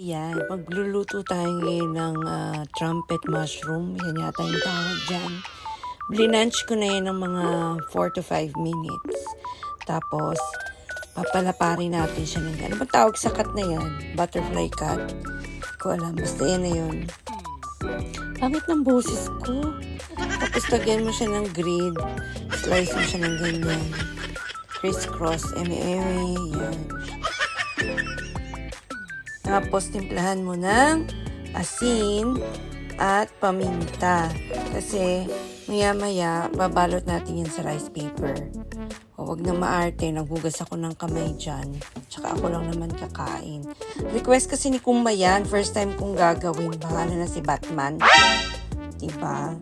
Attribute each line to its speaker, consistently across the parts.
Speaker 1: Yan, magluluto tayo ngayon ng trumpet mushroom. Yan yata yung tawag dyan. Blinanch ko na yan ng mga 4 to 5 minutes. Tapos, papalaparin natin siya ng ano ba tawag sa cut na yan? Butterfly cut? Hindi ko alam. Basta yan na yun. Pangit ng boses ko. Tapos, lagyan mo siya ng grid. Slice mo siya ng ganyan. Criss-cross. Eme-eme. Yan. Tapos, timplahan mo ng asin at paminta. Kasi, maya-maya, babalot natin yan sa rice paper. O, wag na maarte. Naghugas ako ng kamay dyan. Tsaka ako lang naman kakain. Request kasi ni Kumba yan. First time kong gagawin. Bahala na si Batman. Diba?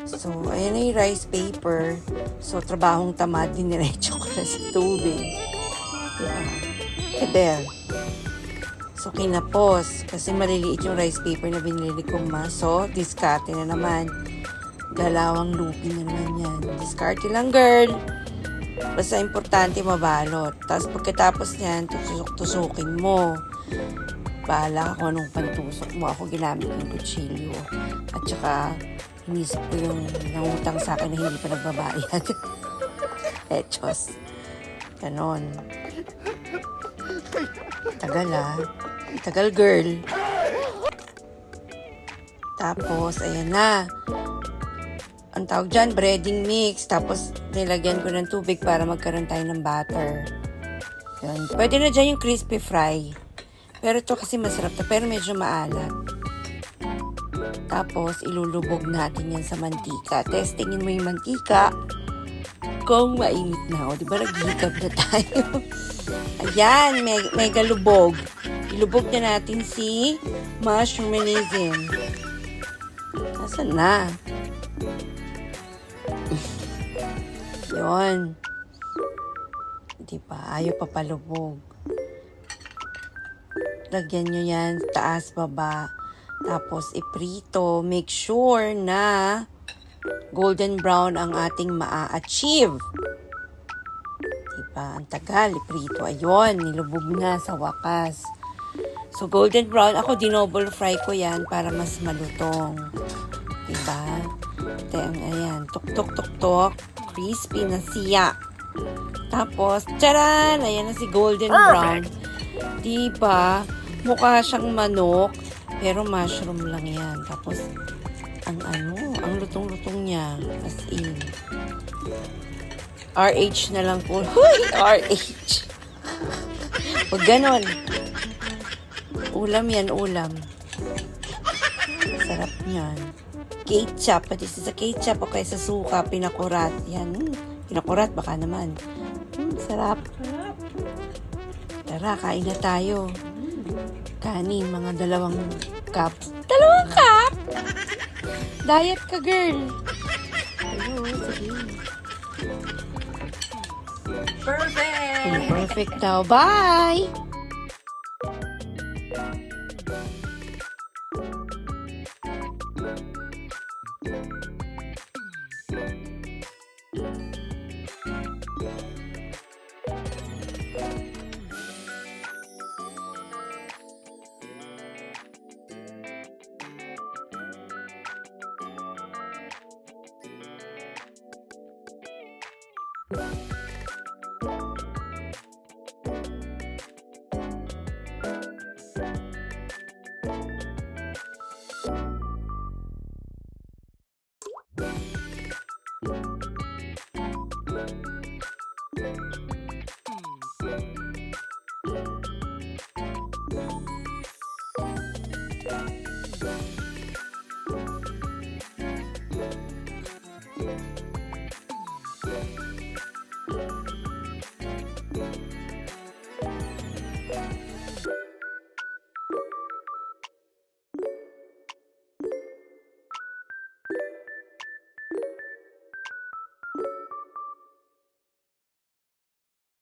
Speaker 1: So, ayan na yung rice paper. So, trabahong tamad. Diniretso ko na sa tubig. Diba? Ebel. So, kinapos. Kasi maliliit yung rice paper na binili kong ma. So, diskarte na naman. Dalawang lupin na naman yan. Diskarte lang, girl. Basta importante mabalot. Tapos, pagkatapos niyan, tusok-tusukin mo. Bahala ka kung anong pantusok mo. Ako ginamit yung kutsilyo. At saka, inisip ko yung nangutang sa akin na hindi pa nagbabayad. Echos. Ganon. Tagal Tagal, girl. Tapos, ayan na. Ang tawag dyan, breading mix. Tapos, nilagyan ko ng tubig para magkaroon tayo ng butter. Yun. Pwede na dyan yung crispy fry. Pero ito kasi masarap to. Pero medyo maalat. Tapos, ilulubog natin yan sa mantika. Testingin mo yung mantika kung mainit na. O, diba naghihikab na tayo? Ayan, mega lubog. Ilubog na natin si mushroomizing. Nasaan na? Yun. Diba? Ayaw papalubog. Lagyan nyo yan, taas, baba. Tapos, iprito. Make sure na golden brown ang ating maa-achieve. Diba? Ang tagal, iprito. Ayun, nilubog na sa wakas. So, golden brown. Ako, dinoble fry ko yan para mas malutong. Diba? Ayan. Tuk-tuk-tuk-tuk. Crispy na siya. Tapos, tcharan! Ayan na si golden brown. Diba? Mukha siyang manok. Pero mushroom lang yan. Tapos, ang lutong-lutong niya. As in. RH na lang po. Huy! RH! Huwag ganon. Ulam yan, ulam. Sarap niyan. Ketchup. Pati sa ketchup o kaya sa suka, pinakurat. Yan. Pinakurat, baka naman. Sarap. Tara, kain na tayo. Kanin, mga 2 cup. 2 cup? Diet ka, girl. Hello, sige. Perfect! Perfect daw. Bye!